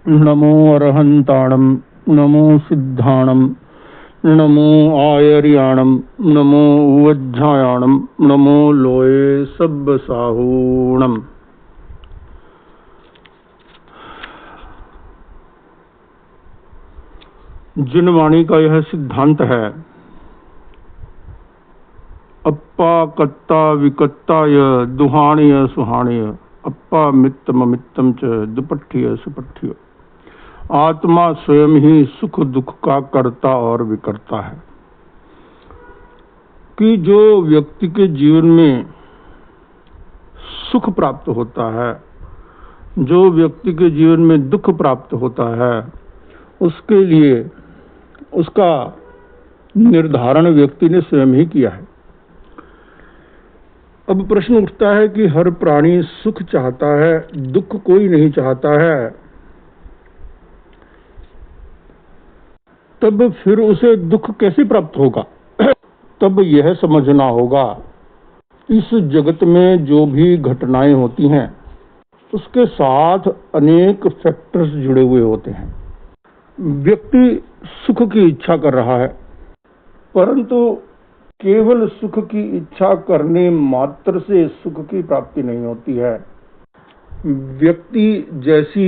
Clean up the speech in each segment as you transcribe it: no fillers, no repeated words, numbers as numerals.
नमो अरहंताणं नमो सिद्धाणं नमो आयर्याणं नमो वज्झायाणं नमो लोये सब्बसाहूणम्। जिन वाणी का यह सिद्धांत है, अप्पा कत्ता विकत्ताय दुहाणीय सुहाणीय अप्पा मित्तम अमित्तम च दुपट्ठीय सुपट्ठीय, आत्मा स्वयं ही सुख दुख का कर्ता और विकर्ता है। कि जो व्यक्ति के जीवन में सुख प्राप्त होता है, जो व्यक्ति के जीवन में दुख प्राप्त होता है, उसके लिए उसका निर्धारण व्यक्ति ने स्वयं ही किया है। अब प्रश्न उठता है कि हर प्राणी सुख चाहता है, दुख कोई नहीं चाहता है, तब फिर उसे दुख कैसे प्राप्त होगा? तब यह समझना होगा, इस जगत में जो भी घटनाएं होती हैं उसके साथ अनेक फैक्टर्स जुड़े हुए होते हैं। व्यक्ति सुख की इच्छा कर रहा है, परंतु केवल सुख की इच्छा करने मात्र से सुख की प्राप्ति नहीं होती है। व्यक्ति जैसी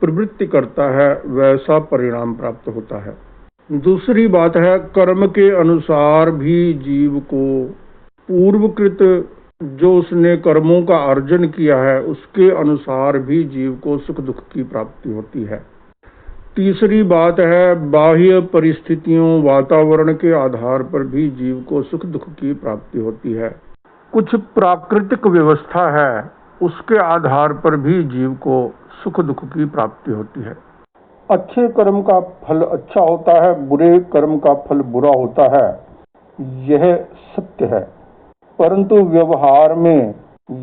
प्रवृत्ति करता है वैसा परिणाम प्राप्त होता है। दूसरी बात है, कर्म के अनुसार भी जीव को पूर्वकृत जो उसने कर्मों का अर्जन किया है उसके अनुसार भी जीव को सुख दुख की प्राप्ति होती है। तीसरी बात है, बाह्य परिस्थितियों वातावरण के आधार पर भी जीव को सुख दुख की प्राप्ति होती है। कुछ प्राकृतिक व्यवस्था है, उसके आधार पर भी जीव को सुख दुख की प्राप्ति होती है। अच्छे कर्म का फल अच्छा होता है, बुरे कर्म का फल बुरा होता है, यह सत्य है। परंतु व्यवहार में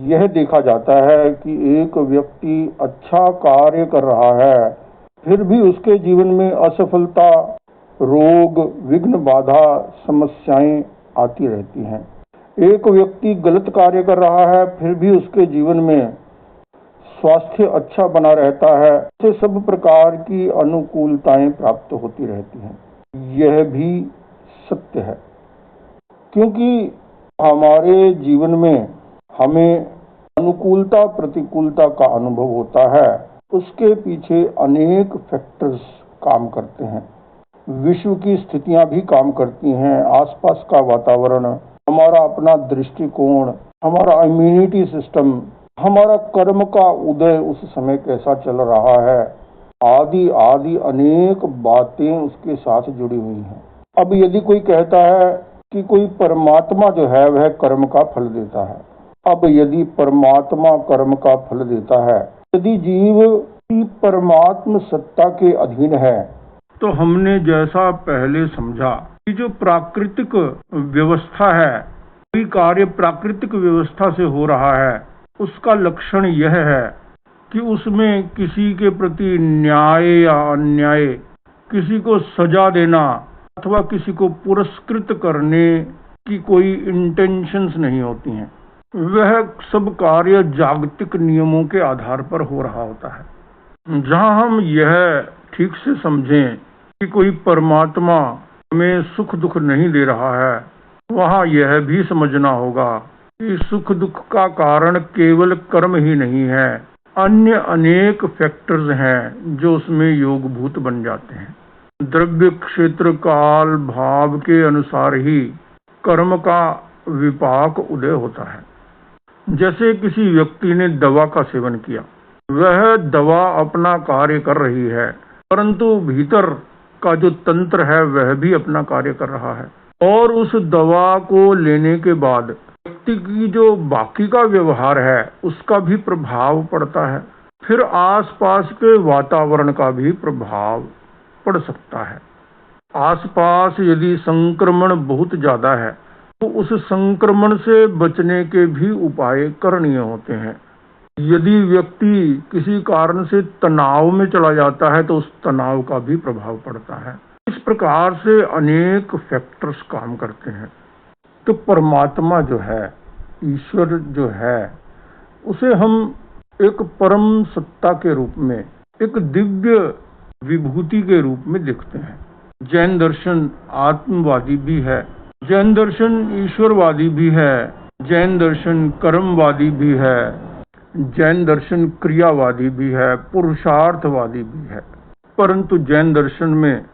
यह देखा जाता है कि एक व्यक्ति अच्छा कार्य कर रहा है, फिर भी उसके जीवन में असफलता, रोग, विघ्न, बाधा, समस्याएं आती रहती हैं। एक व्यक्ति गलत कार्य कर रहा है, फिर भी उसके जीवन में स्वास्थ्य अच्छा बना रहता है। ऐसे सब प्रकार की अनुकूलताएं प्राप्त होती रहती हैं। यह भी सत्य है, क्योंकि हमारे जीवन में हमें अनुकूलता प्रतिकूलता का अनुभव होता है। उसके पीछे अनेक फैक्टर्स काम करते हैं। विश्व की स्थितियां भी काम करती हैं, आसपास का वातावरण, हमारा अपना दृष्टिकोण, हमारा इम्यूनिटी सिस्टम, हमारा कर्म का उदय उस समय कैसा चल रहा है, आदि आदि अनेक बातें उसके साथ जुड़ी हुई हैं। अब यदि कोई कहता है कि कोई परमात्मा जो है वह कर्म का फल देता है, अब यदि परमात्मा कर्म का फल देता है, यदि जीव की परमात्म सत्ता के अधीन है, तो हमने जैसा पहले समझा कि जो प्राकृतिक व्यवस्था है, कोई कार्य प्राकृतिक व्यवस्था से हो रहा है, उसका लक्षण यह है कि उसमें किसी के प्रति न्याय या अन्याय, किसी को सजा देना अथवा किसी को पुरस्कृत करने की कोई इंटेंशंस नहीं होती हैं। वह सब कार्य जागतिक नियमों के आधार पर हो रहा होता है। जहां हम यह ठीक से समझें कि कोई परमात्मा हमें सुख दुख नहीं दे रहा है, वहां यह भी समझना होगा कि सुख दुख का कारण केवल कर्म ही नहीं है, अन्य अनेक फैक्टर्स हैं जो उसमें योगभूत बन जाते हैं। द्रव्य, क्षेत्र, काल, भाव के अनुसार ही कर्म का विपाक उदय होता है। जैसे किसी व्यक्ति ने दवा का सेवन किया, वह दवा अपना कार्य कर रही है, परंतु भीतर का जो तंत्र है वह भी अपना कार्य कर रहा है, और उस दवा को लेने के बाद व्यक्ति की जो बाकी का व्यवहार है उसका भी प्रभाव पड़ता है। फिर आसपास के वातावरण का भी प्रभाव पड़ सकता है। आसपास यदि संक्रमण बहुत ज्यादा है तो उस संक्रमण से बचने के भी उपाय करणीय होते हैं। यदि व्यक्ति किसी कारण से तनाव में चला जाता है तो उस तनाव का भी प्रभाव पड़ता है। इस प्रकार से अनेक फैक्टर्स काम करते हैं। तो परमात्मा जो है, ईश्वर जो है, उसे हम एक परम सत्ता के रूप में एक दिव्य विभूति के रूप में दिखते हैं। जैन दर्शन आत्मवादी भी है, जैन दर्शन ईश्वरवादी भी है, जैन दर्शन कर्मवादी भी है, जैन दर्शन क्रियावादी भी है, पुरुषार्थवादी भी है। परंतु जैन दर्शन में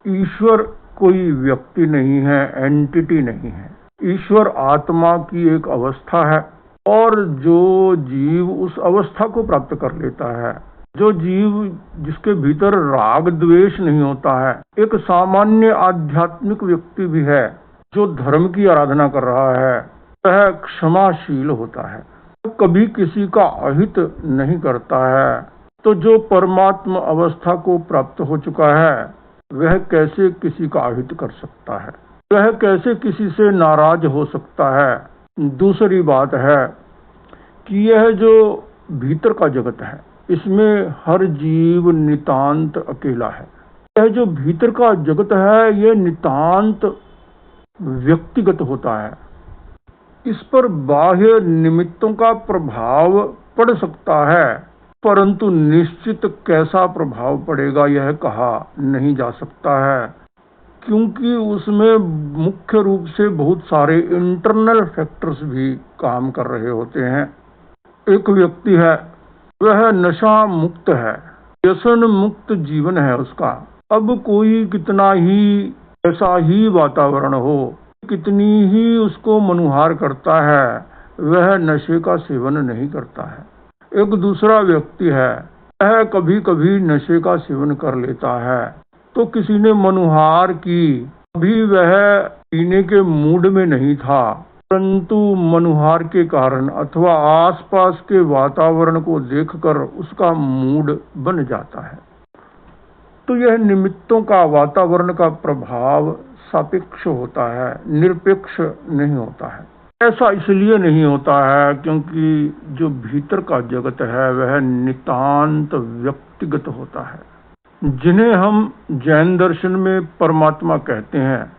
ईश्वर कोई व्यक्ति नहीं है, एंटिटी नहीं है। ईश्वर आत्मा की एक अवस्था है और जो जीव उस अवस्था को प्राप्त कर लेता है, जो जीव जिसके भीतर राग द्वेष नहीं होता है, एक सामान्य आध्यात्मिक व्यक्ति भी है जो धर्म की आराधना कर रहा है, वह क्षमाशील होता है, कभी किसी का अहित नहीं करता है। तो जो परमात्मा अवस्था को प्राप्त हो चुका है, वह कैसे किसी का अहित कर सकता है, वह कैसे किसी से नाराज हो सकता है। दूसरी बात है कि यह जो भीतर का जगत है, इसमें हर जीव नितांत अकेला है। यह जो भीतर का जगत है, यह नितांत व्यक्तिगत होता है। इस पर बाह्य निमित्तों का प्रभाव पड़ सकता है, परंतु निश्चित कैसा प्रभाव पड़ेगा यह कहा नहीं जा सकता है, क्योंकि उसमें मुख्य रूप से बहुत सारे इंटरनल फैक्टर्स भी काम कर रहे होते हैं। एक व्यक्ति है, वह नशा मुक्त है, व्यसन मुक्त जीवन है उसका। अब कोई कितना ही ऐसा ही वातावरण हो, कितनी ही उसको मनुहार करता है, वह नशे का सेवन नहीं करता है। एक दूसरा व्यक्ति है, वह कभी कभी नशे का सेवन कर लेता है, तो किसी ने मनुहार की, अभी वह पीने के मूड में नहीं था, परंतु मनुहार के कारण अथवा आसपास के वातावरण को देखकर उसका मूड बन जाता है। तो यह निमित्तों का, वातावरण का प्रभाव सापेक्ष होता है, निरपेक्ष नहीं होता है। ऐसा इसलिए नहीं होता है क्योंकि जो भीतर का जगत है वह नितांत व्यक्तिगत होता है। जिन्हें हम जैन दर्शन में परमात्मा कहते हैं,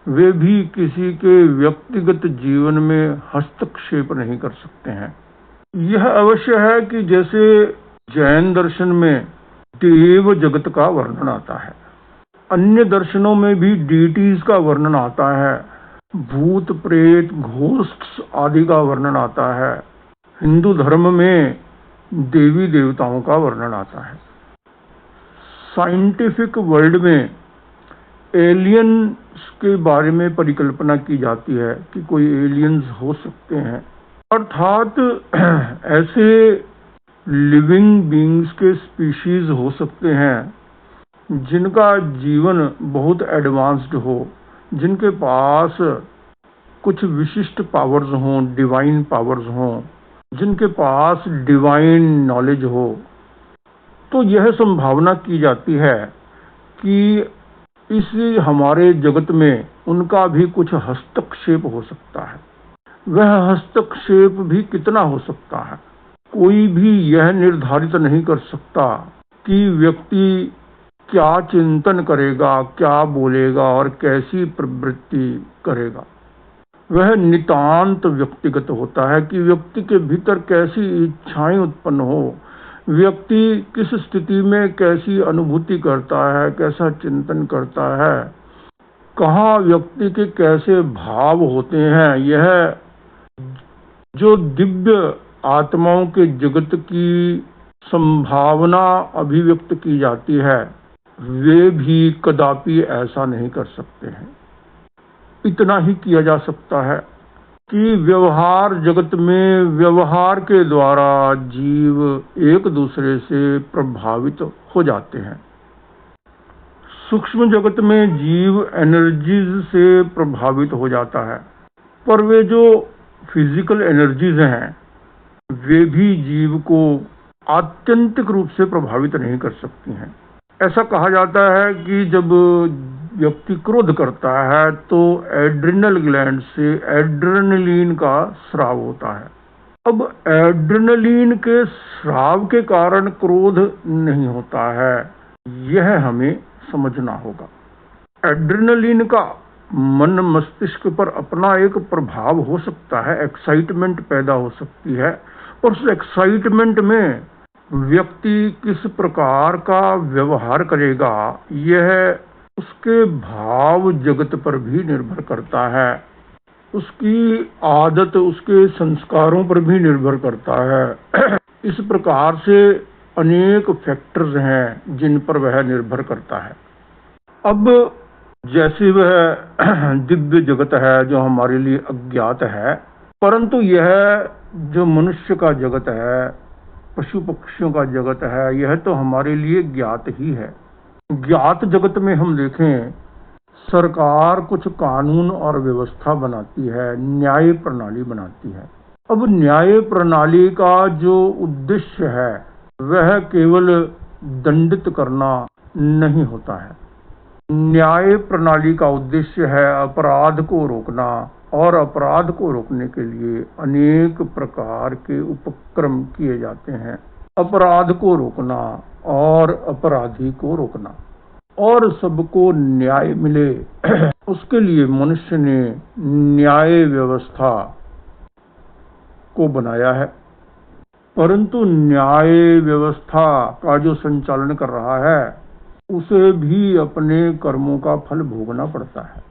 वे भी किसी के व्यक्तिगत जीवन में हस्तक्षेप नहीं कर सकते हैं। यह अवश्य है कि जैसे जैन दर्शन में देव जगत का वर्णन आता है, अन्य दर्शनों में भी डीटीज का वर्णन आता है, भूत प्रेत घोस्ट्स आदि का वर्णन आता है। हिंदू धर्म में देवी देवताओं का वर्णन आता है। साइंटिफिक वर्ल्ड में एलियंस के बारे में परिकल्पना की जाती है कि कोई एलियंस हो सकते हैं, अर्थात ऐसे लिविंग बीइंग्स के स्पीशीज हो सकते हैं जिनका जीवन बहुत एडवांस्ड हो, जिनके पास कुछ विशिष्ट पावर्स हों, डिवाइन पावर्स हों, जिनके पास डिवाइन नॉलेज हो। तो यह संभावना की जाती है कि इस हमारे जगत में उनका भी कुछ हस्तक्षेप हो सकता है। वह हस्तक्षेप भी कितना हो सकता है, कोई भी यह निर्धारित नहीं कर सकता कि व्यक्ति क्या चिंतन करेगा, क्या बोलेगा और कैसी प्रवृत्ति करेगा। वह नितांत व्यक्तिगत होता है कि व्यक्ति के भीतर कैसी इच्छाएं उत्पन्न हो, व्यक्ति किस स्थिति में कैसी अनुभूति करता है, कैसा चिंतन करता है, कहाँ व्यक्ति के कैसे भाव होते हैं। यह जो दिव्य आत्माओं के जगत की संभावना अभिव्यक्त की जाती है, वे भी कदापि ऐसा नहीं कर सकते हैं। इतना ही किया जा सकता है कि व्यवहार जगत में व्यवहार के द्वारा जीव एक दूसरे से प्रभावित हो जाते हैं। सूक्ष्म जगत में जीव एनर्जीज से प्रभावित हो जाता है, पर वे जो फिजिकल एनर्जीज हैं वे भी जीव को आत्यंतिक रूप से प्रभावित नहीं कर सकती हैं। ऐसा कहा जाता है कि जब व्यक्ति क्रोध करता है तो एड्रिनल ग्लैंड से एड्रेनलिन का स्राव होता है। अब एड्रेनलिन के स्राव के कारण क्रोध नहीं होता है, यह हमें समझना होगा। एड्रेनलिन का मन मस्तिष्क पर अपना एक प्रभाव हो सकता है, एक्साइटमेंट पैदा हो सकती है, और उस एक्साइटमेंट में व्यक्ति किस प्रकार का व्यवहार करेगा, यह उसके भाव जगत पर भी निर्भर करता है, उसकी आदत, उसके संस्कारों पर भी निर्भर करता है। इस प्रकार से अनेक फैक्टर्स हैं जिन पर वह निर्भर करता है। अब जैसे वह दिव्य जगत है जो हमारे लिए अज्ञात है, परंतु यह जो मनुष्य का जगत है, पशु पक्षियों का जगत है, यह तो हमारे लिए ज्ञात ही है। ज्ञात जगत में हम देखें, सरकार कुछ कानून और व्यवस्था बनाती है, न्याय प्रणाली बनाती है। अब न्याय प्रणाली का जो उद्देश्य है वह केवल दंडित करना नहीं होता है। न्याय प्रणाली का उद्देश्य है अपराध को रोकना, और अपराध को रोकने के लिए अनेक प्रकार के उपक्रम किए जाते हैं। अपराध को रोकना और अपराधी को रोकना और सबको न्याय मिले, उसके लिए मनुष्य ने न्याय व्यवस्था को बनाया है। परंतु न्याय व्यवस्था का जो संचालन कर रहा है उसे भी अपने कर्मों का फल भोगना पड़ता है।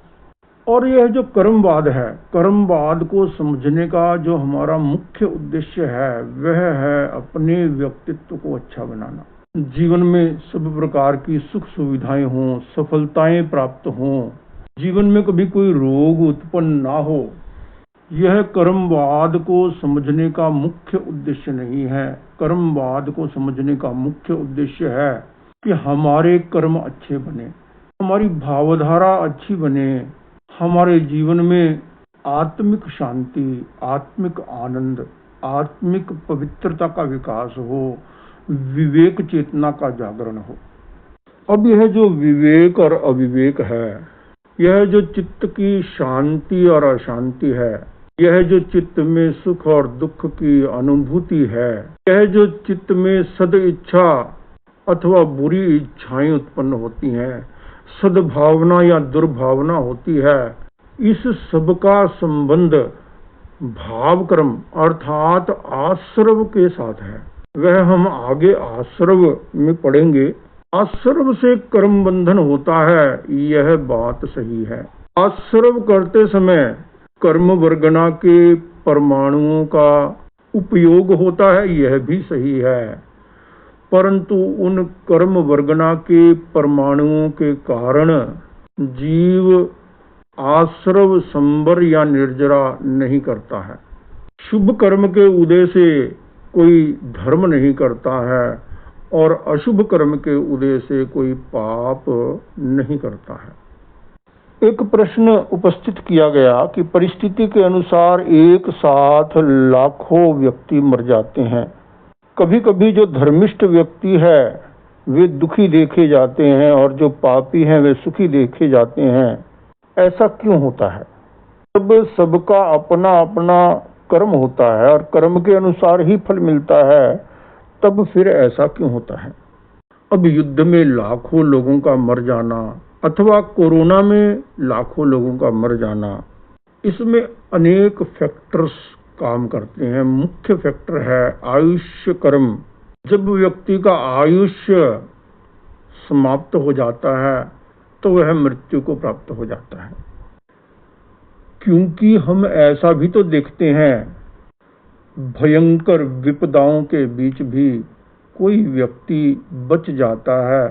और यह जो कर्मवाद है, कर्मवाद को समझने का जो हमारा मुख्य उद्देश्य है वह है अपने व्यक्तित्व को अच्छा बनाना। जीवन में सब प्रकार की सुख सुविधाएं हों, सफलताएं प्राप्त हों, जीवन में कभी कोई रोग उत्पन्न ना हो, यह कर्मवाद को समझने का मुख्य उद्देश्य नहीं है। कर्मवाद को समझने का मुख्य उद्देश्य है कि हमारे कर्म अच्छे बने, हमारी भावधारा अच्छी बने, हमारे जीवन में आत्मिक शांति, आत्मिक आनंद, आत्मिक पवित्रता का विकास हो, विवेक चेतना का जागरण हो। अब यह जो विवेक और अविवेक है, यह जो चित्त की शांति और अशांति है, यह जो चित्त में सुख और दुख की अनुभूति है, यह जो चित्त में सद इच्छा अथवा बुरी इच्छाएं उत्पन्न होती हैं, सद्भावना या दुर्भावना होती है, इस सब का संबंध भाव कर्म अर्थात आश्रव के साथ है। वह हम आगे आश्रव में पढ़ेंगे। आश्रव से कर्म बंधन होता है, यह बात सही है। आश्रव करते समय कर्म वर्गना के परमाणुओं का उपयोग होता है, यह भी सही है। परंतु उन कर्म वर्गना के परमाणुओं के कारण जीव आश्रव संबर या निर्जरा नहीं करता है। शुभ कर्म के उदय से कोई धर्म नहीं करता है और अशुभ कर्म के उदय से कोई पाप नहीं करता है। एक प्रश्न उपस्थित किया गया कि परिस्थिति के अनुसार एक साथ लाखों व्यक्ति मर जाते हैं। कभी कभी जो धर्मिष्ठ व्यक्ति है वे दुखी देखे जाते हैं और जो पापी हैं वे सुखी देखे जाते हैं। ऐसा क्यों होता है? जब सबका अपना अपना कर्म होता है और कर्म के अनुसार ही फल मिलता है, तब फिर ऐसा क्यों होता है? अब युद्ध में लाखों लोगों का मर जाना अथवा कोरोना में लाखों लोगों का मर जाना, इसमें अनेक फैक्टर्स काम करते हैं। मुख्य फैक्टर है आयुष्य कर्म। जब व्यक्ति का आयुष्य समाप्त हो जाता है तो वह मृत्यु को प्राप्त हो जाता है। क्योंकि हम ऐसा भी तो देखते हैं, भयंकर विपदाओं के बीच भी कोई व्यक्ति बच जाता है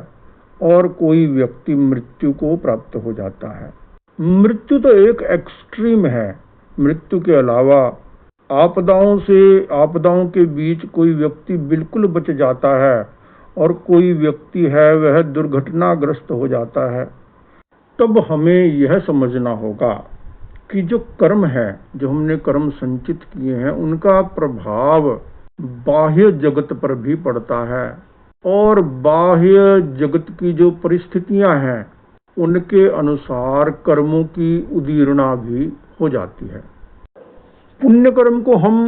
और कोई व्यक्ति मृत्यु को प्राप्त हो जाता है। मृत्यु तो एक एक्सट्रीम है। मृत्यु के अलावा आपदाओं के बीच कोई व्यक्ति बिल्कुल बच जाता है और कोई व्यक्ति है वह दुर्घटनाग्रस्त हो जाता है। तब हमें यह समझना होगा कि जो कर्म है, जो हमने कर्म संचित किए हैं, उनका प्रभाव बाह्य जगत पर भी पड़ता है और बाह्य जगत की जो परिस्थितियां हैं उनके अनुसार कर्मों की उदीर्णा भी हो जाती है। पुण्य कर्म को हम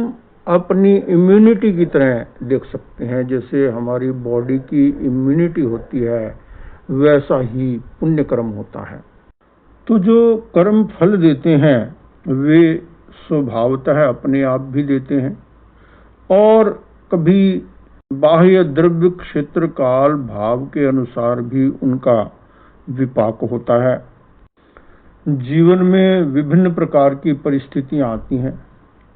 अपनी इम्यूनिटी की तरह देख सकते हैं। जैसे हमारी बॉडी की इम्यूनिटी होती है, वैसा ही पुण्य कर्म होता है। तो जो कर्म फल देते हैं वे स्वभावतः अपने आप भी देते हैं और कभी बाह्य द्रव्य क्षेत्र काल भाव के अनुसार भी उनका विपाक होता है। जीवन में विभिन्न प्रकार की परिस्थितियां आती हैं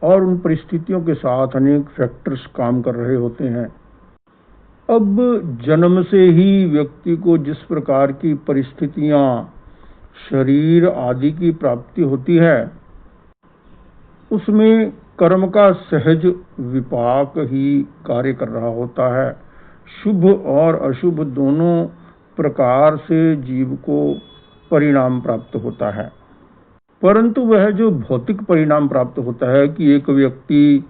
और उन परिस्थितियों के साथ अनेक फैक्टर्स काम कर रहे होते हैं। अब जन्म से ही व्यक्ति को जिस प्रकार की परिस्थितियां, शरीर आदि की प्राप्ति होती है, उसमें कर्म का सहज विपाक ही कार्य कर रहा होता है। शुभ और अशुभ दोनों प्रकार से जीव को परिणाम प्राप्त होता है। परंतु वह जो भौतिक परिणाम प्राप्त होता है कि एक व्यक्ति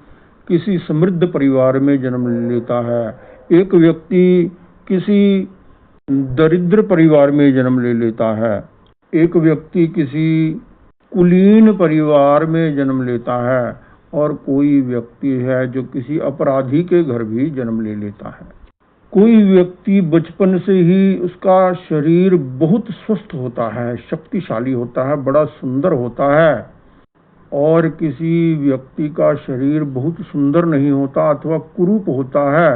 किसी समृद्ध परिवार में जन्म लेता है, एक व्यक्ति किसी दरिद्र परिवार में जन्म ले लेता है, एक व्यक्ति किसी कुलीन परिवार में जन्म लेता है और कोई व्यक्ति है जो किसी अपराधी के घर भी जन्म ले लेता है। कोई व्यक्ति बचपन से ही उसका शरीर बहुत स्वस्थ होता है, शक्तिशाली होता है, बड़ा सुंदर होता है, और किसी व्यक्ति का शरीर बहुत सुंदर नहीं होता अथवा कुरूप होता है,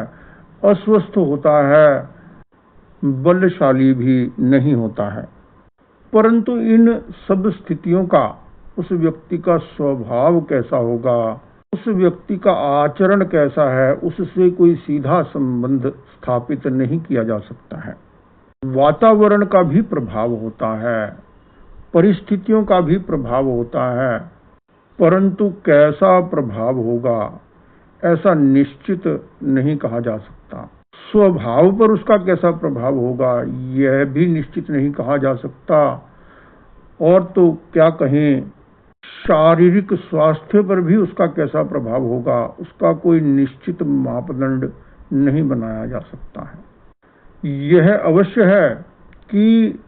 अस्वस्थ होता है, बलशाली भी नहीं होता है। परंतु इन सब स्थितियों का उस व्यक्ति का स्वभाव कैसा होगा, उस व्यक्ति का आचरण कैसा है, उससे कोई सीधा संबंध स्थापित नहीं किया जा सकता है। वातावरण का भी प्रभाव होता है, परिस्थितियों का भी प्रभाव होता है, परंतु कैसा प्रभाव होगा ऐसा निश्चित नहीं कहा जा सकता। स्वभाव पर उसका कैसा प्रभाव होगा यह भी निश्चित नहीं कहा जा सकता, और तो क्या कहें, शारीरिक स्वास्थ्य पर भी उसका कैसा प्रभाव होगा उसका कोई निश्चित मापदंड नहीं बनाया जा सकता है। यह अवश्य है कि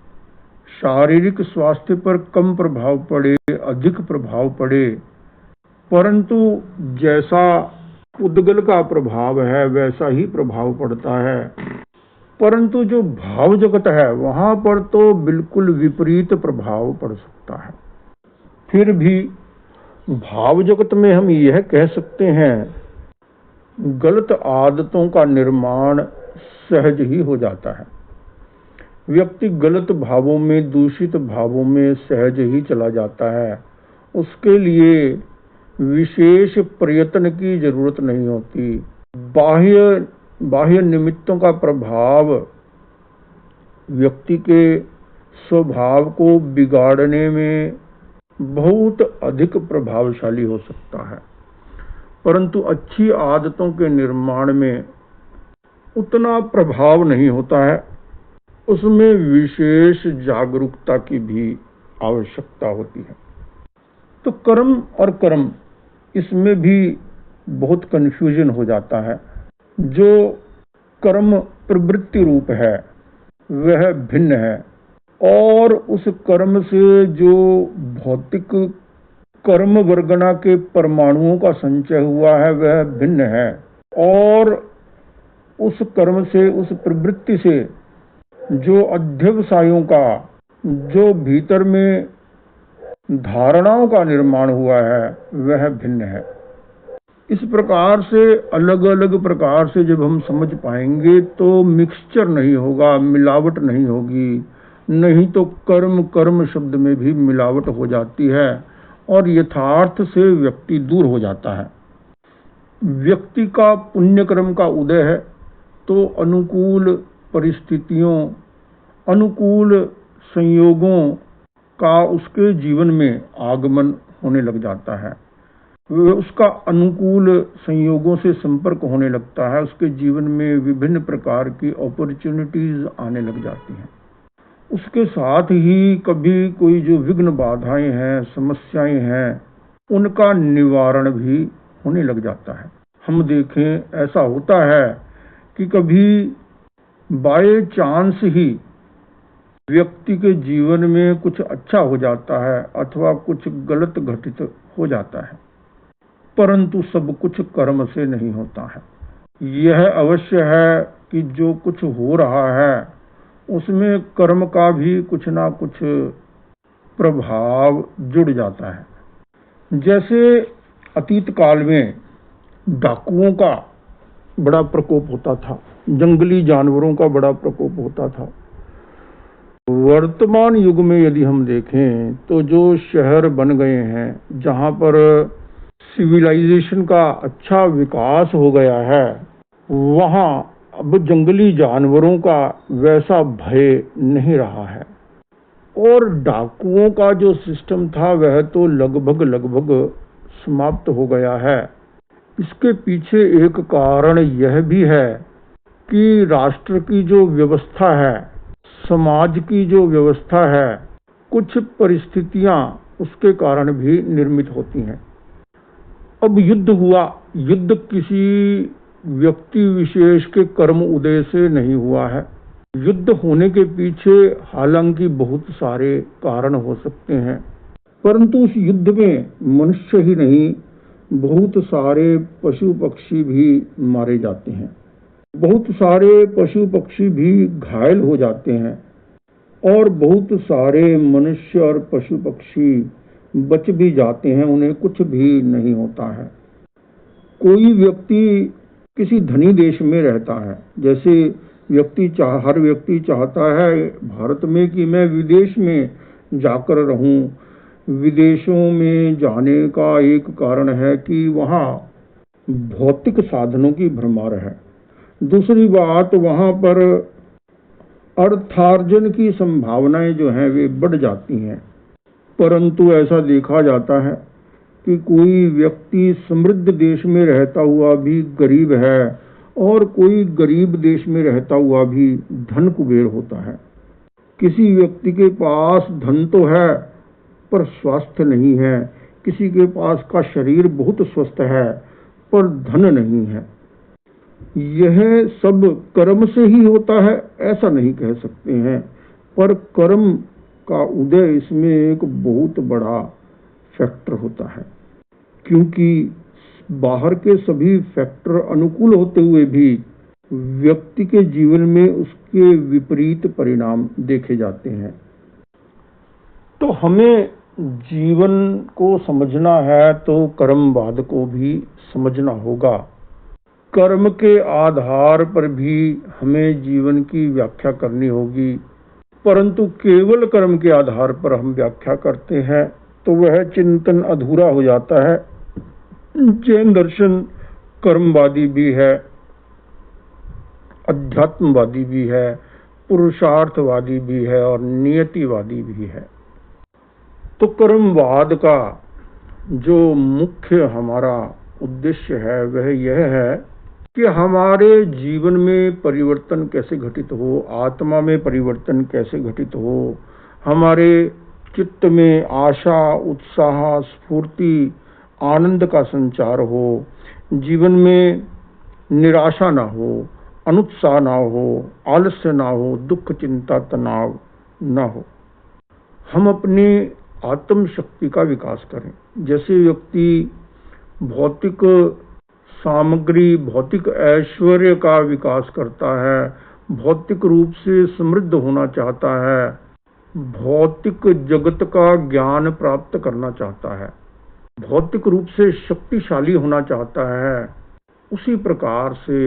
शारीरिक स्वास्थ्य पर कम प्रभाव पड़े, अधिक प्रभाव पड़े, परंतु जैसा उद्गल का प्रभाव है वैसा ही प्रभाव पड़ता है। परंतु जो भाव जगत है वहां पर तो बिल्कुल विपरीत प्रभाव पड़ सकता है। फिर भी भाव जगत में हम यह कह सकते हैं, गलत आदतों का निर्माण सहज ही हो जाता है। व्यक्ति गलत भावों में, दूषित भावों में सहज ही चला जाता है। उसके लिए विशेष प्रयत्न की जरूरत नहीं होती। बाह्य निमित्तों का प्रभाव व्यक्ति के स्वभाव को बिगाड़ने में बहुत अधिक प्रभावशाली हो सकता है, परंतु अच्छी आदतों के निर्माण में उतना प्रभाव नहीं होता है। उसमें विशेष जागरूकता की भी आवश्यकता होती है। तो कर्म और कर्म, इसमें भी बहुत कंफ्यूजन हो जाता है। जो कर्म प्रवृत्ति रूप है वह भिन्न है, और उस कर्म से जो भौतिक कर्म वर्गना के परमाणुओं का संचय हुआ है वह भिन्न है, और उस कर्म से, उस प्रवृत्ति से जो अध्यवसायों का, जो भीतर में धारणाओं का निर्माण हुआ है वह भिन्न है। इस प्रकार से अलग अलग प्रकार से जब हम समझ पाएंगे तो मिक्सचर नहीं होगा, मिलावट नहीं होगी। नहीं तो कर्म कर्म शब्द में भी मिलावट हो जाती है और यथार्थ से व्यक्ति दूर हो जाता है। व्यक्ति का पुण्य कर्म का उदय है तो अनुकूल परिस्थितियों, अनुकूल संयोगों का उसके जीवन में आगमन होने लग जाता है। उसका अनुकूल संयोगों से संपर्क होने लगता है, उसके जीवन में विभिन्न प्रकार की अपॉर्चुनिटीज आने लग जाती हैं। उसके साथ ही कभी कोई जो विघ्न बाधाएं हैं, समस्याएं हैं, उनका निवारण भी होने लग जाता है। हम देखें, ऐसा होता है कि कभी बाय चांस ही व्यक्ति के जीवन में कुछ अच्छा हो जाता है अथवा कुछ गलत घटित हो जाता है, परंतु सब कुछ कर्म से नहीं होता है। यह अवश्य है कि जो कुछ हो रहा है उसमें कर्म का भी कुछ ना कुछ प्रभाव जुड़ जाता है। जैसे अतीत काल में डाकुओं का बड़ा प्रकोप होता था, जंगली जानवरों का बड़ा प्रकोप होता था। वर्तमान युग में यदि हम देखें तो जो शहर बन गए हैं, जहाँ पर सिविलाइजेशन का अच्छा विकास हो गया है, वहाँ अब जंगली जानवरों का वैसा भय नहीं रहा है। और डाकुओं का जो सिस्टम था वह तो लगभग समाप्त हो गया है। इसके पीछे एक कारण यह भी है कि राष्ट्र की जो व्यवस्था है, समाज की जो व्यवस्था है, कुछ परिस्थितियां उसके कारण भी निर्मित होती हैं। अब युद्ध हुआ, युद्ध किसी व्यक्ति विशेष के कर्म उदय से नहीं हुआ है। युद्ध होने के पीछे हालांकि बहुत सारे कारण हो सकते हैं, परंतु उस युद्ध में मनुष्य ही नहीं, बहुत सारे पशु पक्षी भी मारे जाते हैं, बहुत सारे पशु पक्षी भी घायल हो जाते हैं, और बहुत सारे मनुष्य और पशु पक्षी बच भी जाते हैं, उन्हें कुछ भी नहीं होता है। कोई व्यक्ति किसी धनी देश में रहता है, जैसे हर व्यक्ति चाहता है भारत में कि मैं विदेश में जाकर रहूं। विदेशों में जाने का एक कारण है कि वहाँ भौतिक साधनों की भरमार है। दूसरी बात, वहाँ पर अर्थार्जन की संभावनाएं जो हैं वे बढ़ जाती हैं। परंतु ऐसा देखा जाता है कि कोई व्यक्ति समृद्ध देश में रहता हुआ भी गरीब है, और कोई गरीब देश में रहता हुआ भी धन कुबेर होता है। किसी व्यक्ति के पास धन तो है पर स्वास्थ्य नहीं है, किसी के पास का शरीर बहुत स्वस्थ है पर धन नहीं है। यह सब कर्म से ही होता है ऐसा नहीं कह सकते हैं, पर कर्म का उदय इसमें एक बहुत बड़ा फैक्टर होता है, क्योंकि बाहर के सभी फैक्टर अनुकूल होते हुए भी व्यक्ति के जीवन में उसके विपरीत परिणाम देखे जाते हैं। तो हमें जीवन को समझना है तो कर्मवाद को भी समझना होगा। कर्म के आधार पर भी हमें जीवन की व्याख्या करनी होगी, परंतु केवल कर्म के आधार पर हम व्याख्या करते हैं तो वह चिंतन अधूरा हो जाता है। जैन दर्शन कर्मवादी भी है, अध्यात्मवादी भी है, पुरुषार्थवादी भी है और नियतिवादी भी है। तो कर्मवाद का जो मुख्य हमारा उद्देश्य है वह यह है कि हमारे जीवन में परिवर्तन कैसे घटित हो, आत्मा में परिवर्तन कैसे घटित हो, हमारे चित्त में आशा, उत्साह, स्फूर्ति, आनंद का संचार हो, जीवन में निराशा ना हो, अनुत्साह ना हो, आलस्य ना हो, दुख, चिंता, तनाव ना हो। हम अपनी आत्म शक्ति का विकास करें। जैसे व्यक्ति भौतिक सामग्री, भौतिक ऐश्वर्य का विकास करता है, भौतिक रूप से समृद्ध होना चाहता है, भौतिक जगत का ज्ञान प्राप्त करना चाहता है, भौतिक रूप से शक्तिशाली होना चाहता है, उसी प्रकार से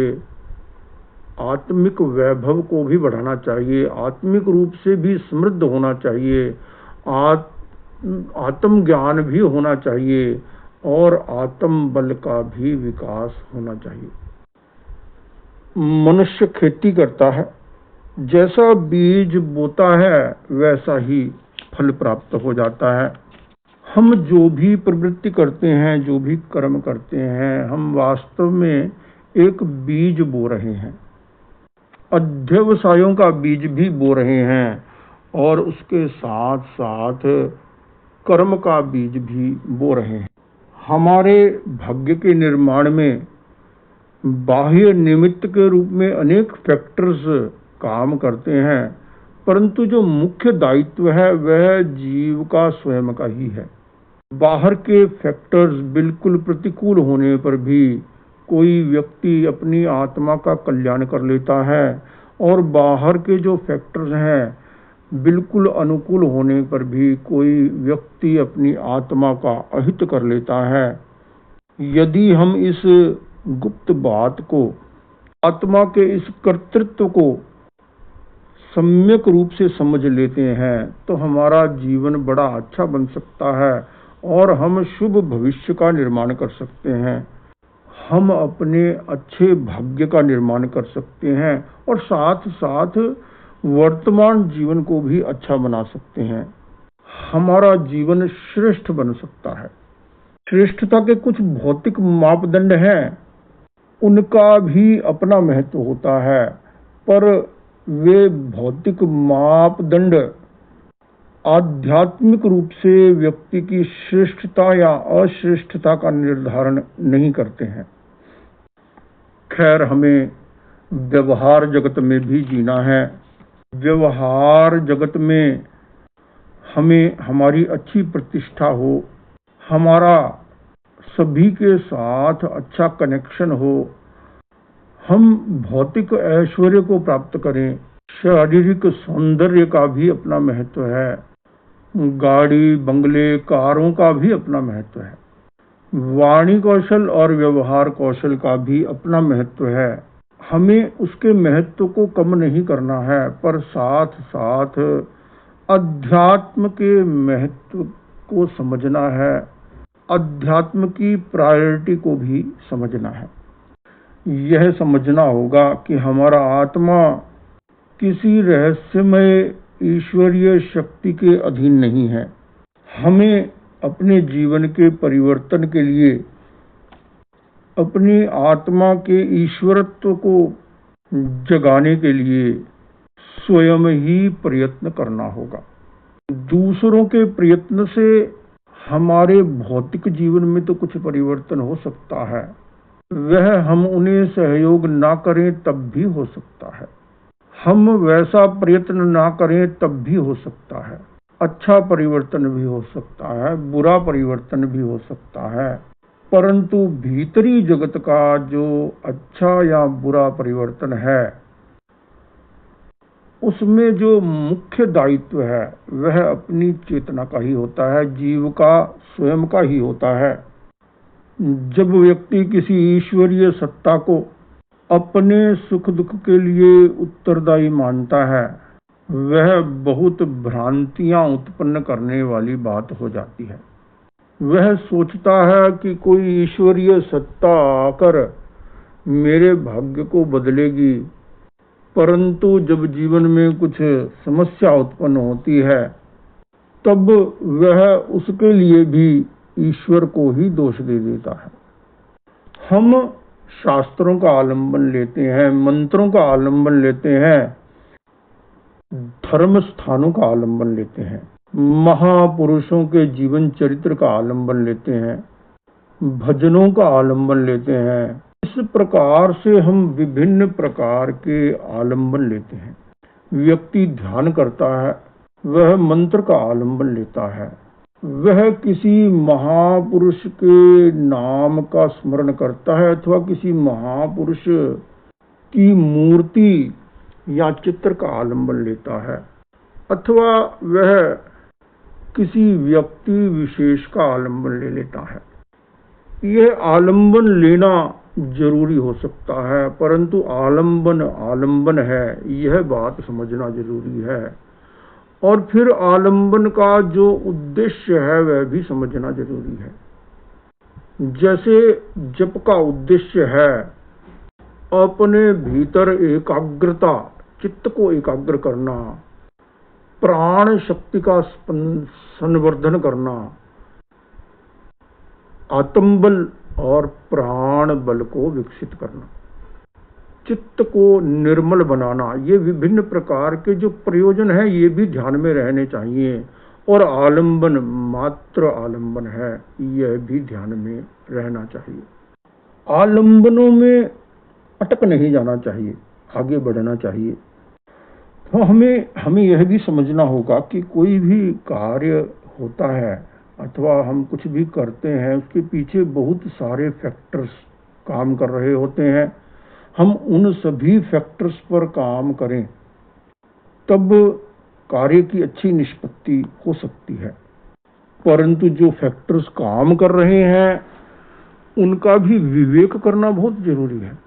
आत्मिक वैभव को भी बढ़ाना चाहिए, आत्मिक रूप से भी समृद्ध होना चाहिए, आत्म ज्ञान भी होना चाहिए और आत्म बल का भी विकास होना चाहिए। मनुष्य खेती करता है, जैसा बीज बोता है वैसा ही फल प्राप्त हो जाता है। हम जो भी प्रवृत्ति करते हैं, जो भी कर्म करते हैं, हम वास्तव में एक बीज बो रहे हैं, अध्यवसायों का बीज भी बो रहे हैं और उसके साथ साथ कर्म का बीज भी बो रहे हैं। हमारे भाग्य के निर्माण में बाह्य निमित्त के रूप में अनेक फैक्टर्स काम करते हैं, परंतु जो मुख्य दायित्व है वह जीव का स्वयं का ही है। बाहर के फैक्टर्स बिल्कुल प्रतिकूल होने पर भी कोई व्यक्ति अपनी आत्मा का कल्याण कर लेता है, और बाहर के जो फैक्टर्स हैं बिल्कुल अनुकूल होने पर भी कोई व्यक्ति अपनी आत्मा का अहित कर लेता है। यदि हम इस गुप्त बात को आत्मा के इस कर्तृत्व को सम्यक रूप से समझ लेते हैं तो हमारा जीवन बड़ा अच्छा बन सकता है और हम शुभ भविष्य का निर्माण कर सकते हैं। हम अपने अच्छे भाग्य का निर्माण कर सकते हैं और साथ साथ वर्तमान जीवन को भी अच्छा बना सकते हैं। हमारा जीवन श्रेष्ठ बन सकता है। श्रेष्ठता के कुछ भौतिक मापदंड हैं, उनका भी अपना महत्व होता है, पर वे भौतिक मापदंड आध्यात्मिक रूप से व्यक्ति की श्रेष्ठता या अश्रेष्ठता का निर्धारण नहीं करते हैं। खैर, हमें व्यवहार जगत में भी जीना है। व्यवहार जगत में हमें हमारी अच्छी प्रतिष्ठा हो, हमारा सभी के साथ अच्छा कनेक्शन हो, हम भौतिक ऐश्वर्य को प्राप्त करें। शारीरिक सौंदर्य का भी अपना महत्व है, गाड़ी बंगले कारों का भी अपना महत्व है, वाणी कौशल और व्यवहार कौशल का भी अपना महत्व है। हमें उसके महत्व को कम नहीं करना है, पर साथ साथ अध्यात्म के महत्व को समझना है, अध्यात्म की प्रायोरिटी को भी समझना है। यह समझना होगा कि हमारा आत्मा किसी रहस्यमय ईश्वरीय शक्ति के अधीन नहीं है। हमें अपने जीवन के परिवर्तन के लिए अपनी आत्मा के ईश्वरत्व को जगाने के लिए स्वयं ही प्रयत्न करना होगा। दूसरों के प्रयत्न से हमारे भौतिक जीवन में तो कुछ परिवर्तन हो सकता है, वह हम उन्हें सहयोग ना करें तब भी हो सकता है। हम वैसा प्रयत्न ना करें तब भी हो सकता है। अच्छा परिवर्तन भी हो सकता है, बुरा परिवर्तन भी हो सकता है, परंतु भीतरी जगत का जो अच्छा या बुरा परिवर्तन है, उसमें जो मुख्य दायित्व है वह अपनी चेतना का ही होता है, जीव का स्वयं का ही होता है। जब व्यक्ति किसी ईश्वरीय सत्ता को अपने सुख दुख के लिए उत्तरदायी मानता है, वह बहुत भ्रांतियां उत्पन्न करने वाली बात हो जाती है। वह सोचता है कि कोई ईश्वरीय सत्ता आकर मेरे भाग्य को बदलेगी, परंतु जब जीवन में कुछ समस्या उत्पन्न होती है तब वह उसके लिए भी ईश्वर को ही दोष दे देता है। हम शास्त्रों का आलंबन लेते हैं, मंत्रों का आलंबन लेते हैं, धर्म स्थानों का आलंबन लेते हैं, महापुरुषों के जीवन चरित्र का आलंबन लेते हैं, भजनों का आलंबन लेते हैं। इस प्रकार से हम विभिन्न प्रकार के आलंबन लेते हैं। व्यक्ति ध्यान करता है, वह मंत्र का आलंबन लेता है, वह किसी महापुरुष के नाम का स्मरण करता है अथवा किसी महापुरुष की मूर्ति या चित्र का आलंबन लेता है, अथवा वह किसी व्यक्ति विशेष का आलंबन ले लेता है। यह आलंबन लेना जरूरी हो सकता है, परंतु आलंबन आलंबन है, यह बात समझना जरूरी है। और फिर आलंबन का जो उद्देश्य है वह भी समझना जरूरी है। जैसे जप का उद्देश्य है अपने भीतर एकाग्रता, चित्त को एकाग्र करना, प्राण शक्ति का संवर्धन करना, आत्मबल और प्राण बल को विकसित करना, चित्त को निर्मल बनाना, ये विभिन्न प्रकार के जो प्रयोजन है ये भी ध्यान में रहने चाहिए। और आलंबन मात्र आलंबन है, यह भी ध्यान में रहना चाहिए। आलंबनों में अटक नहीं जाना चाहिए, आगे बढ़ना चाहिए। तो हमें यह भी समझना होगा कि कोई भी कार्य होता है अथवा हम कुछ भी करते हैं, उसके पीछे बहुत सारे फैक्टर्स काम कर रहे होते हैं। हम उन सभी फैक्टर्स पर काम करें तब कार्य की अच्छी निष्पत्ति हो सकती है। परंतु जो फैक्टर्स काम कर रहे हैं उनका भी विवेक करना बहुत जरूरी है।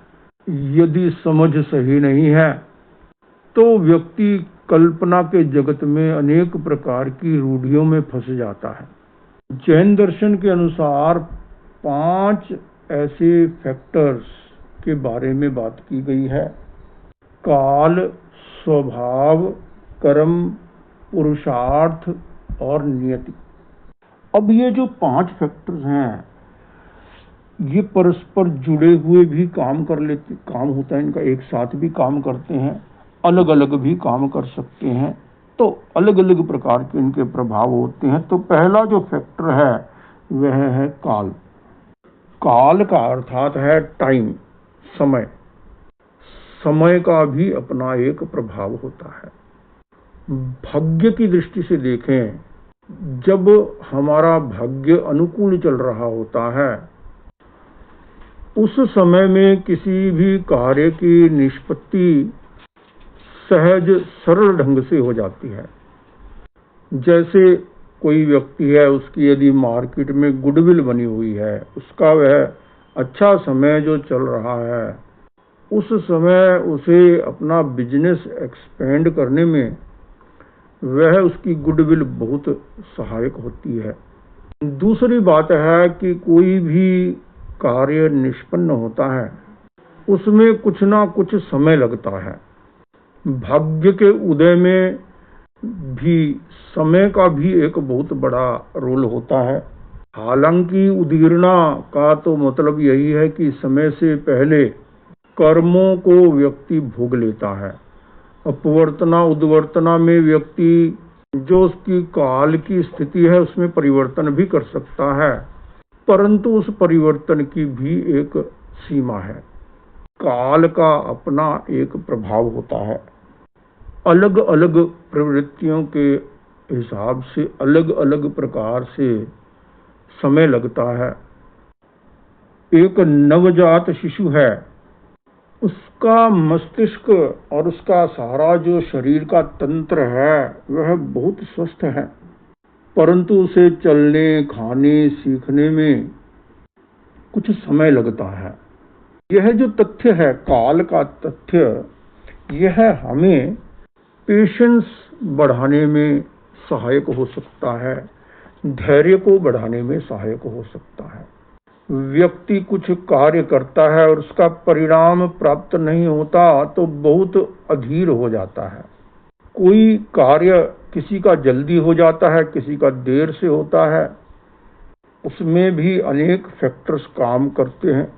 यदि समझ सही नहीं है तो व्यक्ति कल्पना के जगत में अनेक प्रकार की रूढ़ियों में फंस जाता है। जैन दर्शन के अनुसार 5 ऐसे फैक्टर्स के बारे में बात की गई है: काल, स्वभाव, कर्म, पुरुषार्थ और नियति। अब ये जो 5 फैक्टर्स हैं, ये परस्पर जुड़े हुए भी काम होता है इनका, एक साथ भी काम करते हैं, अलग अलग भी काम कर सकते हैं, तो अलग अलग प्रकार के इनके प्रभाव होते हैं। तो पहला जो फैक्टर है वह है काल। काल का अर्थात है टाइम, समय। समय का भी अपना एक प्रभाव होता है। भाग्य की दृष्टि से देखें, जब हमारा भाग्य अनुकूल चल रहा होता है उस समय में किसी भी कार्य की निष्पत्ति सहज सरल ढंग से हो जाती है। जैसे कोई व्यक्ति है, उसकी यदि मार्केट में गुडविल बनी हुई है, उसका वह अच्छा समय जो चल रहा है, उस समय उसे अपना बिजनेस एक्सपेंड करने में वह उसकी गुडविल बहुत सहायक होती है। दूसरी बात है कि कोई भी कार्य निष्पन्न होता है उसमें कुछ ना कुछ समय लगता है। भाग्य के उदय में भी समय का भी एक बहुत बड़ा रोल होता है। हालांकि उदीरना का तो मतलब यही है कि समय से पहले कर्मों को व्यक्ति भोग लेता है। अपवर्तना उद्वर्तना में व्यक्ति जो उसकी काल की स्थिति है उसमें परिवर्तन भी कर सकता है, परंतु उस परिवर्तन की भी एक सीमा है। काल का अपना एक प्रभाव होता है। अलग अलग प्रवृत्तियों के हिसाब से अलग अलग प्रकार से समय लगता है। एक नवजात शिशु है, उसका मस्तिष्क और उसका सारा जो शरीर का तंत्र है वह बहुत स्वस्थ है, परंतु उसे चलने, खाने, सीखने में कुछ समय लगता है। यह जो तथ्य है, काल का तथ्य, यह हमें पेशेंस बढ़ाने में सहायक हो सकता है, धैर्य को बढ़ाने में सहायक हो सकता है। व्यक्ति कुछ कार्य करता है और उसका परिणाम प्राप्त नहीं होता तो बहुत अधीर हो जाता है। कोई कार्य किसी का जल्दी हो जाता है, किसी का देर से होता है, उसमें भी अनेक फैक्टर्स काम करते हैं।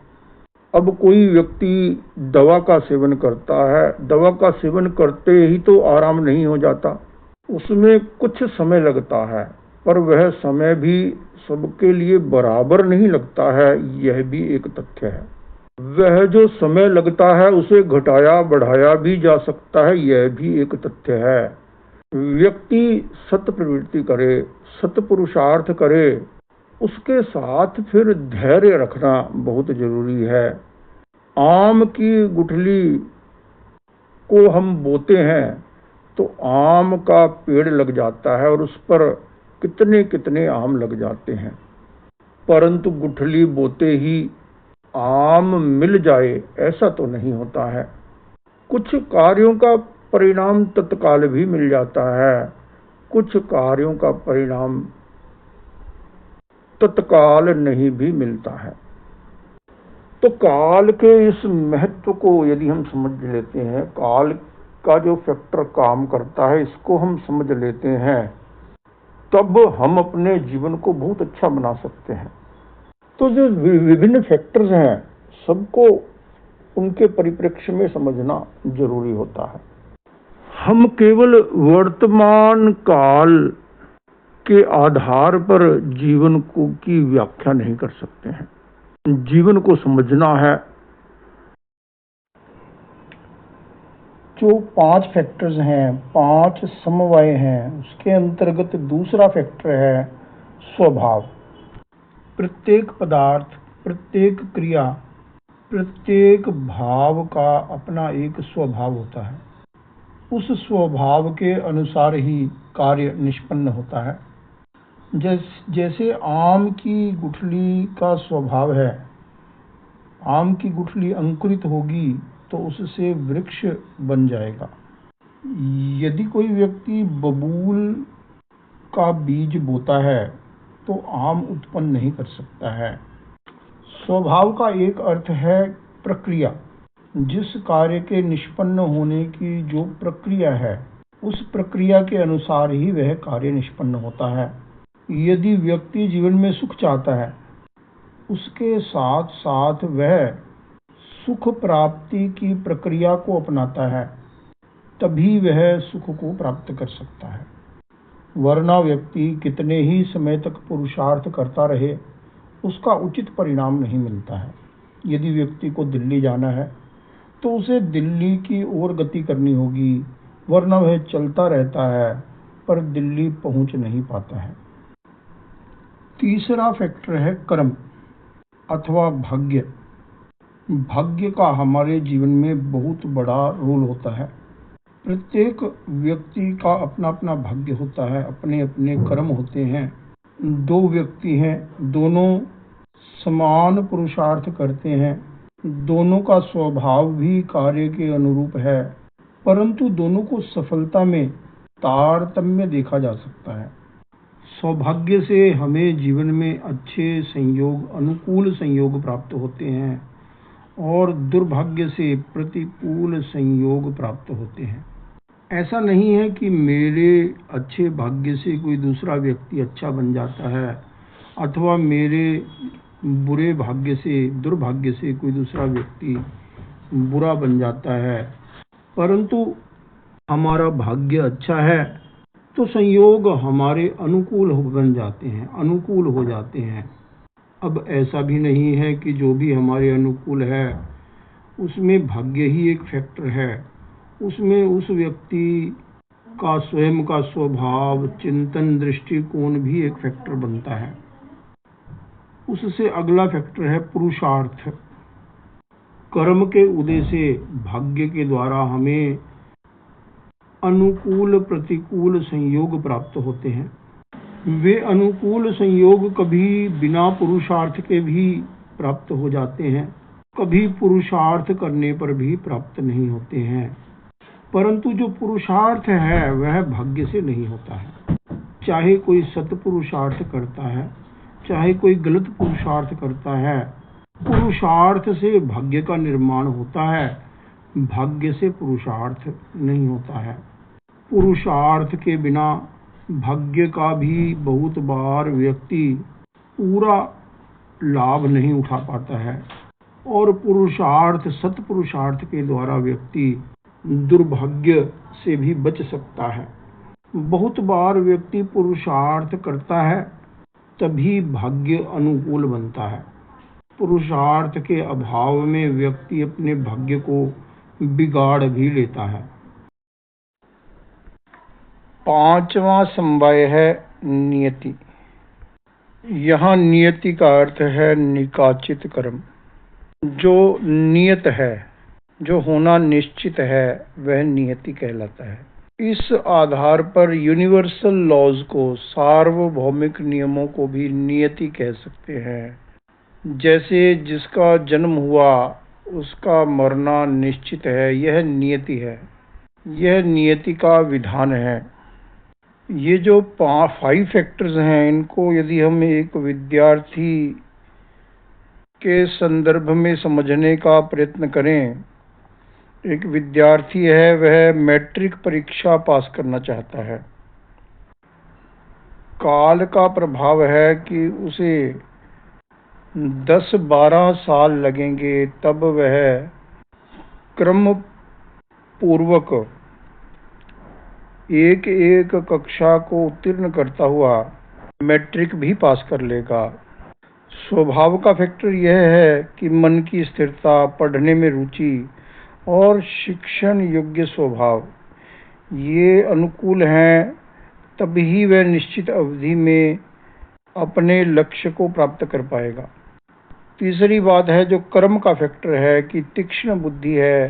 अब कोई व्यक्ति दवा का सेवन करता है, दवा का सेवन करते ही तो आराम नहीं हो जाता, उसमें कुछ समय लगता है, पर वह समय भी सबके लिए बराबर नहीं लगता है, यह भी एक तथ्य है। वह जो समय लगता है उसे घटाया बढ़ाया भी जा सकता है, यह भी एक तथ्य है। व्यक्ति सत प्रवृत्ति करे, सत पुरुषार्थ करे, उसके साथ फिर धैर्य रखना बहुत जरूरी है। आम की गुठली को हम बोते हैं तो आम का पेड़ लग जाता है और उस पर कितने कितने आम लग जाते हैं, परंतु गुठली बोते ही आम मिल जाए ऐसा तो नहीं होता है। कुछ कार्यों का परिणाम तत्काल भी मिल जाता है, कुछ कार्यों का परिणाम तत्काल नहीं भी मिलता है। तो काल के इस महत्व को यदि हम समझ लेते हैं, काल का जो फैक्टर काम करता है इसको हम समझ लेते हैं, तब हम अपने जीवन को बहुत अच्छा बना सकते हैं। तो जो विभिन्न फैक्टर्स हैं सबको उनके परिप्रेक्ष्य में समझना जरूरी होता है। हम केवल वर्तमान काल के आधार पर जीवन की व्याख्या नहीं कर सकते हैं। जीवन को समझना है। जो 5 फैक्टर्स हैं, 5 समवाय हैं, उसके अंतर्गत दूसरा फैक्टर है स्वभाव। प्रत्येक पदार्थ, प्रत्येक क्रिया, प्रत्येक भाव का अपना एक स्वभाव होता है। उस स्वभाव के अनुसार ही कार्य निष्पन्न होता है। जैसे आम की गुठली का स्वभाव है आम की गुठली अंकुरित होगी तो उससे वृक्ष बन जाएगा। यदि कोई व्यक्ति बबूल का बीज बोता है तो आम उत्पन्न नहीं कर सकता है। स्वभाव का एक अर्थ है प्रक्रिया। जिस कार्य के निष्पन्न होने की जो प्रक्रिया है, उस प्रक्रिया के अनुसार ही वह कार्य निष्पन्न होता है। यदि व्यक्ति जीवन में सुख चाहता है, उसके साथ साथ वह सुख प्राप्ति की प्रक्रिया को अपनाता है, तभी वह सुख को प्राप्त कर सकता है। वरना व्यक्ति कितने ही समय तक पुरुषार्थ करता रहे, उसका उचित परिणाम नहीं मिलता है। यदि व्यक्ति को दिल्ली जाना है तो उसे दिल्ली की ओर गति करनी होगी, वरना वह चलता रहता है पर दिल्ली पहुंच नहीं पाता है। तीसरा फैक्टर है कर्म अथवा भाग्य। भाग्य का हमारे जीवन में बहुत बड़ा रोल होता है। प्रत्येक व्यक्ति का अपना अपना भाग्य होता है, अपने अपने कर्म होते हैं। दो व्यक्ति हैं, दोनों समान पुरुषार्थ करते हैं, दोनों का स्वभाव भी कार्य के अनुरूप है, परंतु दोनों को सफलता में तारतम्य देखा जा सकता है। सौभाग्य से हमें जीवन में अच्छे संयोग, अनुकूल संयोग प्राप्त होते हैं और दुर्भाग्य से प्रतिकूल संयोग प्राप्त होते हैं। ऐसा नहीं है कि मेरे अच्छे भाग्य से कोई दूसरा व्यक्ति अच्छा बन जाता है अथवा मेरे बुरे भाग्य से, दुर्भाग्य से कोई दूसरा व्यक्ति बुरा बन जाता है, परंतु हमारा भाग्य अच्छा है तो संयोग हमारे अनुकूल बन जाते हैं, अनुकूल हो जाते हैं। अब ऐसा भी नहीं है कि जो भी हमारे अनुकूल है उसमें भाग्य ही एक फैक्टर है, उसमें उस व्यक्ति का स्वयं का स्वभाव, चिंतन, दृष्टिकोण भी एक फैक्टर बनता है। उससे अगला फैक्टर है पुरुषार्थ। कर्म के उदय से भाग्य के द्वारा हमें अनुकूल प्रतिकूल संयोग प्राप्त होते हैं। वे अनुकूल संयोग कभी बिना पुरुषार्थ के भी प्राप्त हो जाते हैं, कभी पुरुषार्थ करने पर भी प्राप्त नहीं होते हैं। परंतु जो पुरुषार्थ है वह भाग्य से नहीं होता है। चाहे कोई सत्पुरुषार्थ करता है, चाहे कोई गलत पुरुषार्थ करता है, पुरुषार्थ से भाग्य का निर्माण होता है, भाग्य से पुरुषार्थ नहीं होता है। पुरुषार्थ के बिना भाग्य का भी बहुत बार व्यक्ति पूरा लाभ नहीं उठा पाता है और पुरुषार्थ, सत्पुरुषार्थ के द्वारा व्यक्ति दुर्भाग्य से भी बच सकता है। बहुत बार व्यक्ति पुरुषार्थ करता है तभी भाग्य अनुकूल बनता है। पुरुषार्थ के अभाव में व्यक्ति अपने भाग्य को बिगाड़ भी लेता है। पांचवा समवाय है नियति। यहाँ नियति का अर्थ है निकाचित कर्म। जो नियत है, जो होना निश्चित है, वह नियति कहलाता है। इस आधार पर यूनिवर्सल लॉज को, सार्वभौमिक नियमों को भी नियति कह सकते हैं। जैसे जिसका जन्म हुआ उसका मरना निश्चित है, यह नियति है, यह नियति का विधान है। ये जो 5 फैक्टर्स हैं, इनको यदि हम एक विद्यार्थी के संदर्भ में समझने का प्रयत्न करें, एक विद्यार्थी है, वह मैट्रिक परीक्षा पास करना चाहता है। काल का प्रभाव है कि उसे 10-12 साल लगेंगे, तब वह क्रम पूर्वक एक एक कक्षा को उत्तीर्ण करता हुआ मैट्रिक भी पास कर लेगा। स्वभाव का फैक्टर यह है कि मन की स्थिरता, पढ़ने में रुचि और शिक्षण योग्य स्वभाव, ये अनुकूल हैं, तभी वह निश्चित अवधि में अपने लक्ष्य को प्राप्त कर पाएगा। तीसरी बात है जो कर्म का फैक्टर है कि तीक्ष्ण बुद्धि है,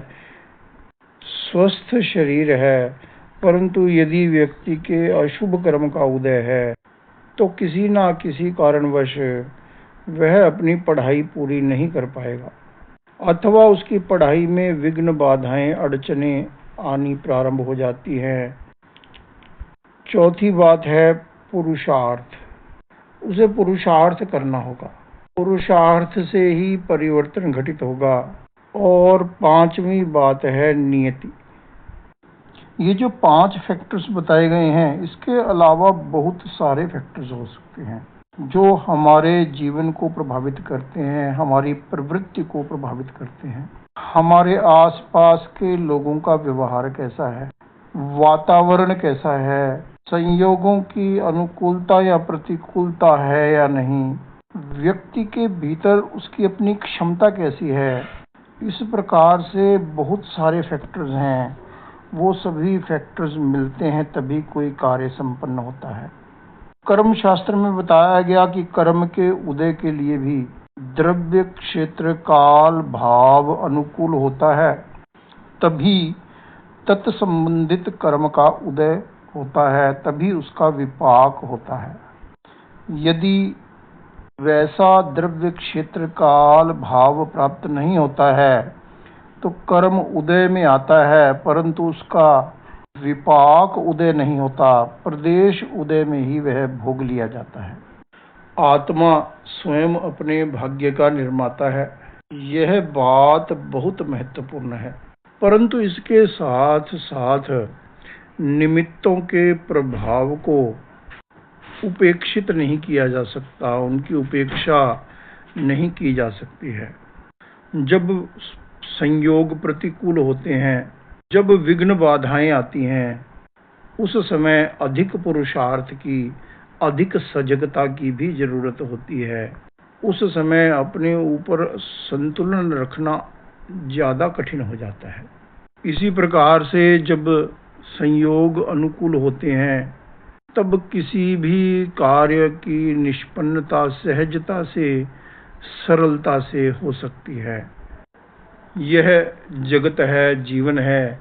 स्वस्थ शरीर है, परंतु यदि व्यक्ति के अशुभ कर्म का उदय है तो किसी ना किसी कारणवश वह अपनी पढ़ाई पूरी नहीं कर पाएगा। अथवा उसकी पढ़ाई में विघ्न बाधाएं अड़चनें आनी प्रारंभ हो जाती हैं। चौथी बात है पुरुषार्थ। उसे पुरुषार्थ करना होगा, पुरुषार्थ से ही परिवर्तन घटित होगा। और पांचवी बात है नियति। ये जो 5 फैक्टर्स बताए गए हैं, इसके अलावा बहुत सारे फैक्टर्स हो सकते हैं जो हमारे जीवन को प्रभावित करते हैं, हमारी प्रवृत्ति को प्रभावित करते हैं। हमारे आसपास के लोगों का व्यवहार कैसा है, वातावरण कैसा है, संयोगों की अनुकूलता या प्रतिकूलता है या नहीं, व्यक्ति के भीतर उसकी अपनी क्षमता कैसी है। इस प्रकार से बहुत सारे फैक्टर्स हैं। वो सभी फैक्टर्स मिलते हैं तभी कोई कार्य संपन्न होता है। कर्म शास्त्र में बताया गया कि कर्म के उदय के लिए भी द्रव्य, क्षेत्र, काल, भाव अनुकूल होता है, तभी तत्संबंधित कर्म का उदय होता है, तभी उसका विपाक होता है। यदि वैसा द्रव्य, क्षेत्र, काल, भाव प्राप्त नहीं होता है तो कर्म उदय में आता है, परंतु उसका विपाक उदय नहीं होता, प्रदेश उदय में ही वह भोग लिया जाता है। आत्मा स्वयं अपने भाग्य का निर्माता है, यह बात बहुत महत्वपूर्ण है। परंतु इसके साथ साथ निमित्तों के प्रभाव को उपेक्षित नहीं किया जा सकता, उनकी उपेक्षा नहीं की जा सकती है। जब संयोग प्रतिकूल होते हैं, जब विघ्न बाधाएं आती हैं, उस समय अधिक पुरुषार्थ की, अधिक सजगता की भी जरूरत होती है। उस समय अपने ऊपर संतुलन रखना ज्यादा कठिन हो जाता है। इसी प्रकार से जब संयोग अनुकूल होते हैं, तब किसी भी कार्य की निष्पन्नता सहजता से, सरलता से हो सकती है। यह जगत है, जीवन है,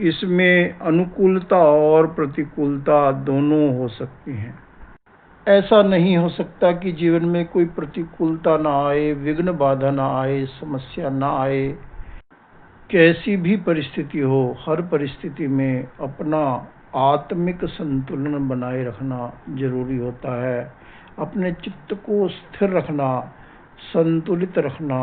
इसमें अनुकूलता और प्रतिकूलता दोनों हो सकती हैं। ऐसा नहीं हो सकता कि जीवन में कोई प्रतिकूलता ना आए, विघ्न बाधा ना आए, समस्या ना आए। कैसी भी परिस्थिति हो, हर परिस्थिति में अपना आत्मिक संतुलन बनाए रखना जरूरी होता है। अपने चित्त को स्थिर रखना, संतुलित रखना,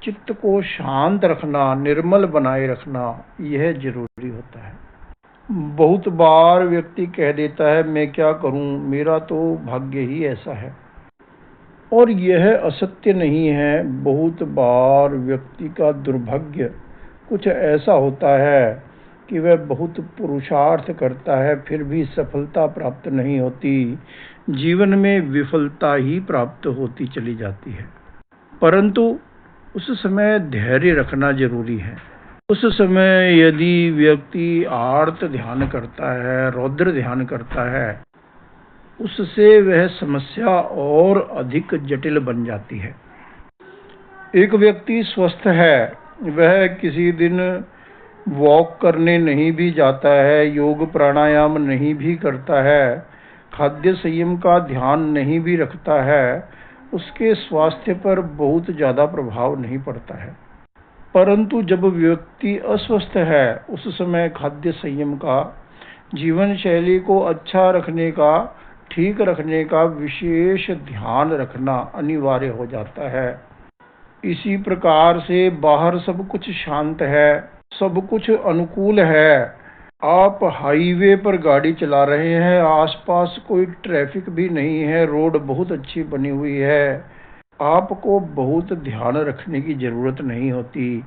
चित्त को शांत रखना, निर्मल बनाए रखना, यह जरूरी होता है। बहुत बार व्यक्ति कह देता है मैं क्या करूं, मेरा तो भाग्य ही ऐसा है, और यह असत्य नहीं है। बहुत बार व्यक्ति का दुर्भाग्य कुछ ऐसा होता है कि वह बहुत पुरुषार्थ करता है, फिर भी सफलता प्राप्त नहीं होती, जीवन में विफलता ही प्राप्त होती चली जाती है। परंतु उस समय धैर्य रखना जरूरी है। उस समय यदि व्यक्ति आर्त ध्यान करता है, रौद्र ध्यान करता है, उससे वह समस्या और अधिक जटिल बन जाती है। एक व्यक्ति स्वस्थ है, वह किसी दिन वॉक करने नहीं भी जाता है, योग प्राणायाम नहीं भी करता है, खाद्य संयम का ध्यान नहीं भी रखता है, उसके स्वास्थ्य पर बहुत ज़्यादा प्रभाव नहीं पड़ता है। परंतु जब व्यक्ति अस्वस्थ है, उस समय खाद्य संयम का, जीवन शैली को अच्छा रखने का, ठीक रखने का विशेष ध्यान रखना अनिवार्य हो जाता है। इसी प्रकार से बाहर सब कुछ शांत है, सब कुछ अनुकूल है, आप हाईवे पर गाड़ी चला रहे हैं, आसपास कोई ट्रैफिक भी नहीं है, रोड बहुत अच्छी बनी हुई है, आपको बहुत ध्यान रखने की जरूरत नहीं होती,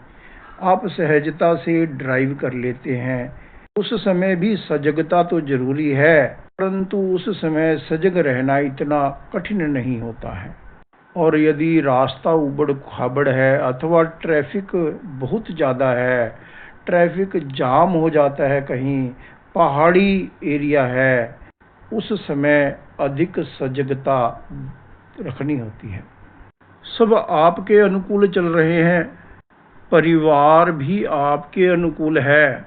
आप सहजता से ड्राइव कर लेते हैं। उस समय भी सजगता तो जरूरी है, परंतु उस समय सजग रहना इतना कठिन नहीं होता है। और यदि रास्ता उबड़ खाबड़ है अथवा ट्रैफिक बहुत ज़्यादा है, ट्रैफिक जाम हो जाता है, कहीं पहाड़ी एरिया है, उस समय अधिक सजगता रखनी होती है। सब आपके अनुकूल चल रहे हैं, परिवार भी आपके अनुकूल है,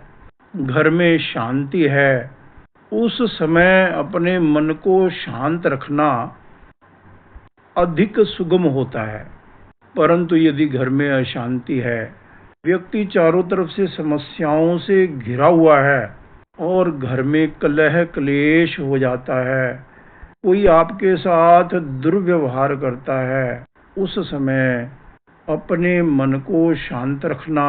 घर में शांति है, उस समय अपने मन को शांत रखना अधिक सुगम होता है। परंतु यदि घर में अशांति है, व्यक्ति चारों तरफ से समस्याओं से घिरा हुआ है और घर में कलह क्लेश हो जाता है, कोई आपके साथ दुर्व्यवहार करता है, उस समय अपने मन को शांत रखना,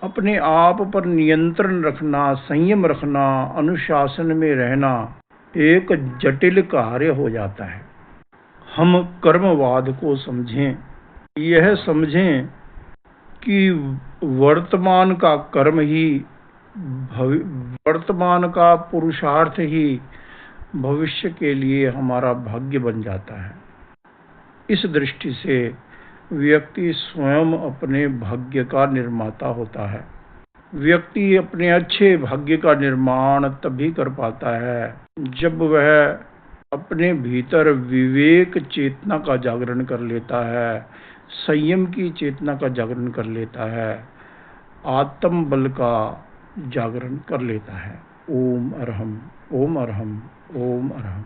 अपने आप पर नियंत्रण रखना, संयम रखना, अनुशासन में रहना एक जटिल कार्य हो जाता है। हम कर्मवाद को समझें, यह समझें कि वर्तमान का कर्म ही वर्तमान का पुरुषार्थ ही भविष्य के लिए हमारा भाग्य बन जाता है। इस दृष्टि से व्यक्ति स्वयं अपने भाग्य का निर्माता होता है। व्यक्ति अपने अच्छे भाग्य का निर्माण तभी कर पाता है जब वह अपने भीतर विवेक चेतना का जागरण कर लेता है, संयम की चेतना का जागरण कर लेता है, आत्म बल का जागरण कर लेता है। ओम अरहम, ओम अरहम, ओम अरहम।